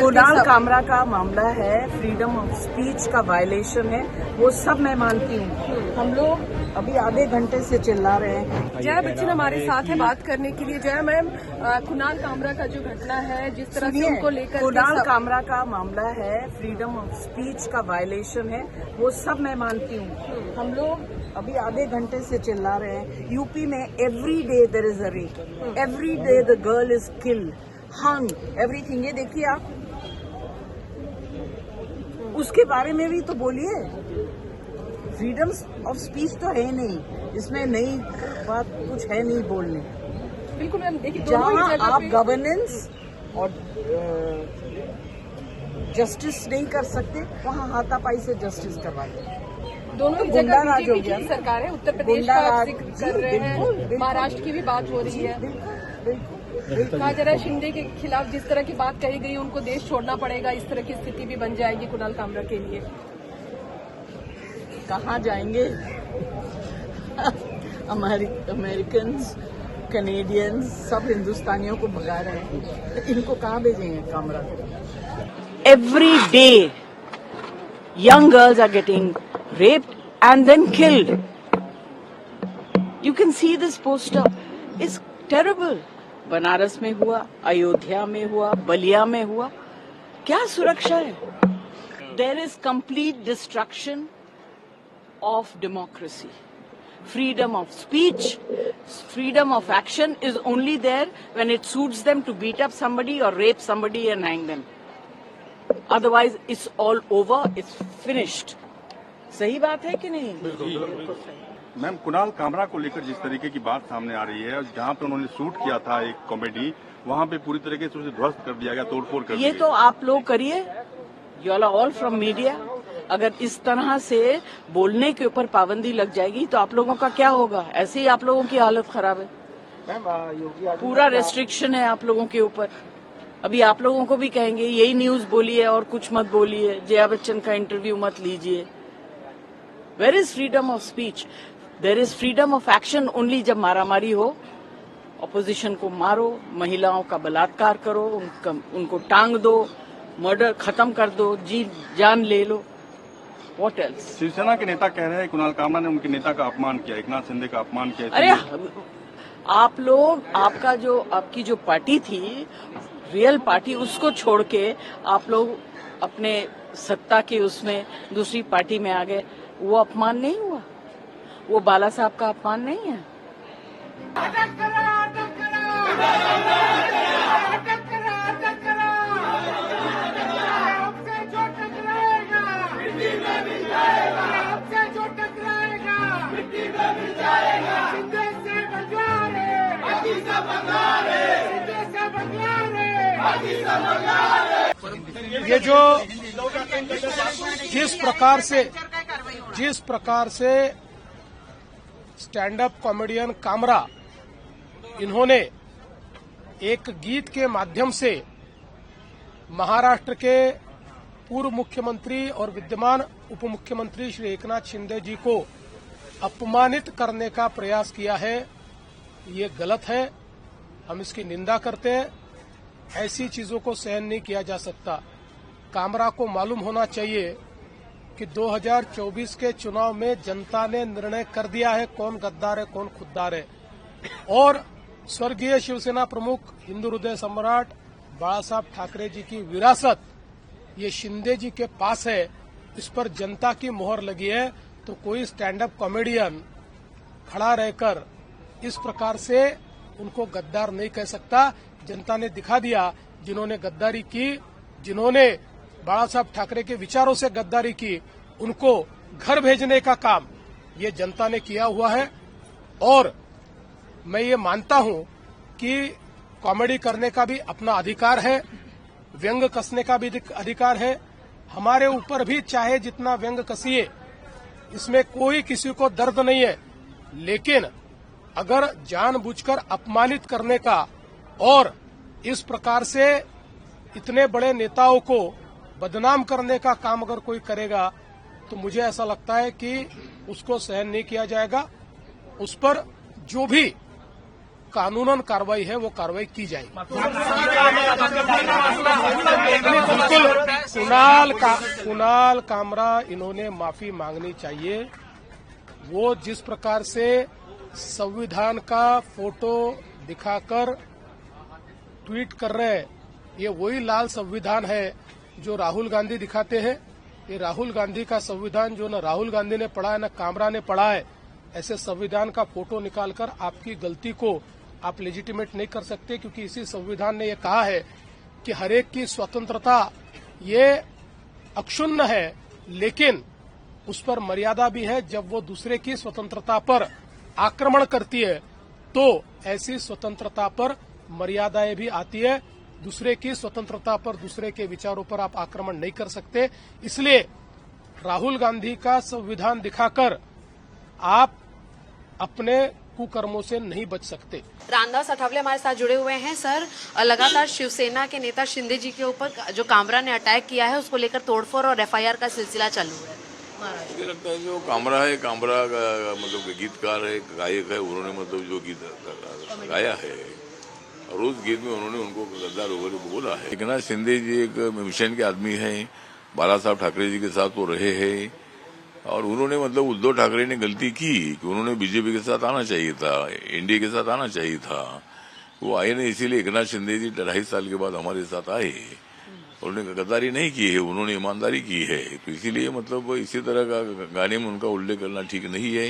कुणाल कामरा का मामला है, फ्रीडम ऑफ स्पीच का वायलेशन है, वो सब मैं मानती हूँ। हम लोग अभी आधे घंटे से चिल्ला रहे हैं। जया बच्चन हमारे साथ है बात करने के लिए। जया मैम, कुणाल कामरा का जो घटना है, जिस तरह से उनको लेकर कुणाल कामरा का मामला है, फ्रीडम ऑफ स्पीच का वायलेशन है, वो सब मैं मानती हूँ। हम लोग अभी आधे घंटे से चिल्ला रहे हैं। यूपी में every day there is a rape, every day the girl is killed, hung, everything. ये देखिए आप, उसके बारे में भी तो बोलिए। फ्रीडम ऑफ स्पीच तो है नहीं, इसमें नई बात कुछ है नहीं बोलने। बिल्कुल मैम, देखिए जहाँ आप गवर्नेंस और जस्टिस नहीं कर सकते, वहाँ हाथापाई से जस्टिस करवाइए। दोनों ही जगह बीजेपी की सरकार है। उत्तर प्रदेश का जिक्र कर रहे हैं, महाराष्ट्र की भी बात हो रही है। कहा जा रहा है शिंदे के खिलाफ जिस तरह की बात कही गई, उनको देश छोड़ना पड़ेगा, इस तरह की स्थिति भी बन जाएगी कुणाल कामरा के लिए। कहाँ जाएंगे? अमेरिकन, कैनेडियंस सब हिंदुस्तानियों को भगा रहे हैं, इनको कहाँ भेजेंगे कामरा को? Every day young girls are getting raped and then killed. You can see this poster. It's terrible. Banaras में हुआ, अयोध्या में हुआ, बलिया में हुआ। क्या सुरक्षा है? There is complete destruction of democracy. Freedom of speech, freedom of action is only there when it suits them to beat up somebody or rape somebody and hang them. Otherwise, it's all over. It's finished. सही बात है कि नहीं? बिल्कुल। Ma'am, Kunal Kamra को लेकर जिस तरीके की बात सामने आ रही है, जहाँ पे उन्होंने शूट किया था एक कॉमेडी, वहाँ पे पूरी तरीके से उसे ध्वस्त कर दिया गया, तोड़फोड़ कर दिया। ये तो आप लोग करिए, you are all from media. अगर इस तरह से बोलने के ऊपर पाबंदी लग जाएगी तो आप लोगों का क्या होगा? ऐसे ही आप लोगों की हालत खराब है। पूरा रेस्ट्रिक्शन है आप लोगों के ऊपर। अभी आप लोगों को भी कहेंगे यही न्यूज बोलिए और कुछ मत बोलिए, जया बच्चन का इंटरव्यू मत लीजिए। Where is freedom of speech? There is freedom of action only जब मारामारी हो, ऑपोजिशन को मारो, महिलाओं का बलात्कार करो, उनको टांग दो, मर्डर खत्म कर दो, जी जान ले लो। What else? शिवसेना के नेता कह रहे हैं कुणाल कामरा ने उनके नेता का अपमान किया, एकनाथ शिंदे का अपमान किया। अरे आप लोग, आपकी जो पार्टी थी, रियल पार्टी, उसको छोड़ के आप लोग अपने सत्ता के उसमें दूसरी पार्टी में आ गए। वो अपमान नहीं हुआ? वो बाला साहब का अपमान नहीं है? ये जो जिस प्रकार से स्टैंड अप कॉमेडियन कामरा, इन्होंने एक गीत के माध्यम से महाराष्ट्र के पूर्व मुख्यमंत्री और विद्यमान उप मुख्यमंत्री श्री एकनाथ शिंदे जी को अपमानित करने का प्रयास किया है, ये गलत है। हम इसकी निंदा करते हैं। ऐसी चीजों को सहन नहीं किया जा सकता। कामरा को मालूम होना चाहिए कि 2024 के चुनाव में जनता ने निर्णय कर दिया है कौन गद्दार है, कौन खुद्दार है। और स्वर्गीय शिवसेना प्रमुख, हिंदू हृदय सम्राट बाला साहब ठाकरे जी की विरासत ये शिंदे जी के पास है, इस पर जनता की मोहर लगी है। तो कोई स्टैंड अप कॉमेडियन खड़ा रहकर इस प्रकार से उनको गद्दार नहीं कह सकता। जनता ने दिखा दिया, जिन्होंने गद्दारी की, जिन्होंने बाला साहब ठाकरे के विचारों से गद्दारी की, उनको घर भेजने का काम ये जनता ने किया हुआ है। और मैं ये मानता हूं कि कॉमेडी करने का भी अपना अधिकार है, व्यंग कसने का भी अधिकार है। हमारे ऊपर भी चाहे जितना व्यंग कसिए, इसमें कोई किसी को दर्द नहीं है। लेकिन अगर जानबूझकर अपमानित करने का और इस प्रकार से इतने बड़े नेताओं को बदनाम करने का काम अगर कोई करेगा, तो मुझे ऐसा लगता है कि उसको सहन नहीं किया जाएगा। उस पर जो भी कानूनन कार्रवाई है वो कार्रवाई की जाएगी। कुणाल कामरा इन्होंने माफी मांगनी चाहिए। वो जिस प्रकार से संविधान का फोटो दिखाकर ट्वीट कर रहे हैं, ये वही लाल संविधान है जो राहुल गांधी दिखाते हैं। ये राहुल गांधी का संविधान जो न राहुल गांधी ने पढ़ा है न कामरा ने पढ़ा है। ऐसे संविधान का फोटो निकालकर आपकी गलती को आप लेजिटिमेट नहीं कर सकते, क्योंकि इसी संविधान ने ये कहा है कि हरेक की स्वतंत्रता ये अक्षुण्ण है, लेकिन उस पर मर्यादा भी है। जब वो दूसरे की स्वतंत्रता पर आक्रमण करती है तो ऐसी स्वतंत्रता पर मर्यादाएं भी आती है। दूसरे की स्वतंत्रता पर, दूसरे के विचारों पर आप आक्रमण नहीं कर सकते। इसलिए राहुल गांधी का संविधान दिखाकर आप अपने कुकर्मों से नहीं बच सकते। रामदास अठावले हमारे साथ जुड़े हुए हैं। सर, लगातार शिवसेना के नेता शिंदे जी के ऊपर जो कामरा ने अटैक किया है उसको लेकर तोड़फोड़ और एफआईआर का सिलसिला चालू है। मुझे लगता है जो कामरा है, कामरा का मतलब गीतकार है, गायक है, उन्होंने मतलब जो गीत गाया है और उस गीत में उन्होंने उनको गद्दार वगैरह बोला है। एकनाथ शिंदे जी एक मिशन के आदमी है, बाला साहब ठाकरे जी के साथ वो रहे हैं और उन्होंने मतलब उद्धव ठाकरे ने गलती की कि उन्होंने बीजेपी के साथ आना चाहिए था, एनडीए के साथ आना चाहिए था। वो आए नहीं, इसीलिए एकनाथ शिंदे जी 2.5 साल के बाद हमारे साथ आए। उन्होंने गद्दारी नहीं की है, उन्होंने ईमानदारी की है। तो इसीलिए मतलब इसी तरह का गाने में उनका उल्लेख करना ठीक नहीं है।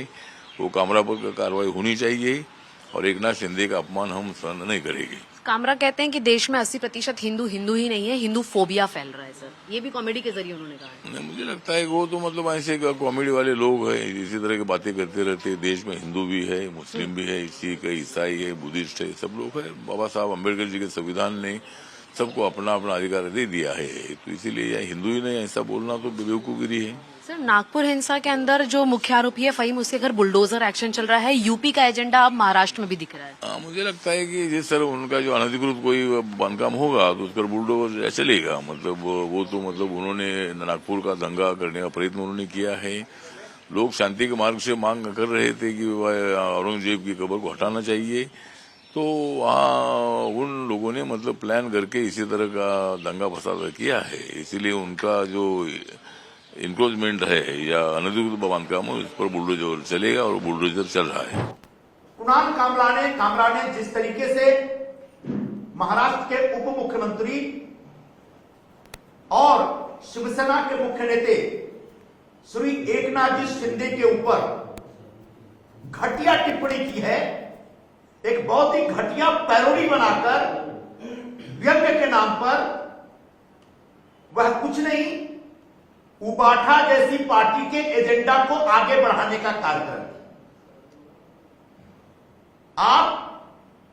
वो कामरा पर कार्रवाई होनी चाहिए और एकनाथ शिंदे का अपमान हम सहन नहीं करेंगे। कामरा कहते हैं कि देश में 80% हिंदू ही नहीं है, हिंदू फोबिया फैल रहा है। सर, ये भी कॉमेडी के जरिए उन्होंने कहा है। नहीं, मुझे लगता है वो तो मतलब ऐसे कॉमेडी वाले लोग हैं, इसी तरह की बातें करते रहते हैं। देश में हिंदू भी है, मुस्लिम भी है, सिख है, ईसाई है, बुद्धिस्ट है, सब लोग है। बाबा साहब अम्बेडकर जी के संविधान ने सबको अपना अपना अधिकार दे दिया है। तो इसीलिए हिंदू ही नहीं ऐसा बोलना तो बेवकूफगिरी है। सर, नागपुर हिंसा के अंदर जो मुख्य आरोपी है फहीम, उसके घर बुलडोजर एक्शन चल रहा है। यूपी का एजेंडा अब महाराष्ट्र में भी दिख रहा है। मुझे लगता है कि जिस तरह उनका जो अनधिकृत कोई बांधकाम होगा तो उस पर बुलडोजर चलेगा। मतलब वो तो मतलब उन्होंने नागपुर का दंगा करने का प्रयत्न उन्होंने किया है। लोग शांति के मार्ग से मांग कर रहे थे कि औरंगजेब की कब्र को हटाना चाहिए, तो वहाँ उन लोगों ने मतलब प्लान करके इसी तरह का दंगा फसाद किया है। इसीलिए उनका जो इंक्रोचमेंट है या अनधिकृत बांधकाम इस पर बुलडोजर चलेगा और बुलडोजर चल रहा है। कुणाल कामरा ने जिस तरीके से महाराष्ट्र के उप मुख्यमंत्री और शिवसेना के मुख्य नेता श्री एकनाथ जी शिंदे के ऊपर घटिया टिप्पणी की है, एक बहुत ही घटिया पैरोडी बनाकर व्यंग्य के नाम पर वह कुछ नहीं उबाठा जैसी पार्टी के एजेंडा को आगे बढ़ाने का कार्य कर रही है। आप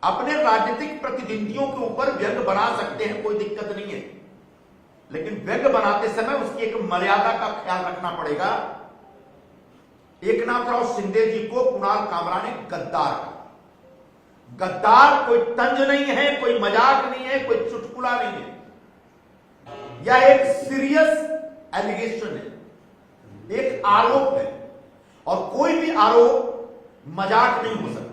अपने राजनीतिक प्रतिद्वंदियों के ऊपर व्यंग्य बना सकते हैं, कोई दिक्कत नहीं है, लेकिन व्यंग्य बनाते समय उसकी एक मर्यादा का ख्याल रखना पड़ेगा। एकनाथराव शिंदे जी को कुणाल कामरा ने गद्दार कहा। गद्दार कोई तंज नहीं है, कोई मजाक नहीं है, कोई चुटकुला नहीं है, यह एक सीरियस एलिगेशन है, एक आरोप है और कोई भी आरोप मजाक नहीं हो सकता।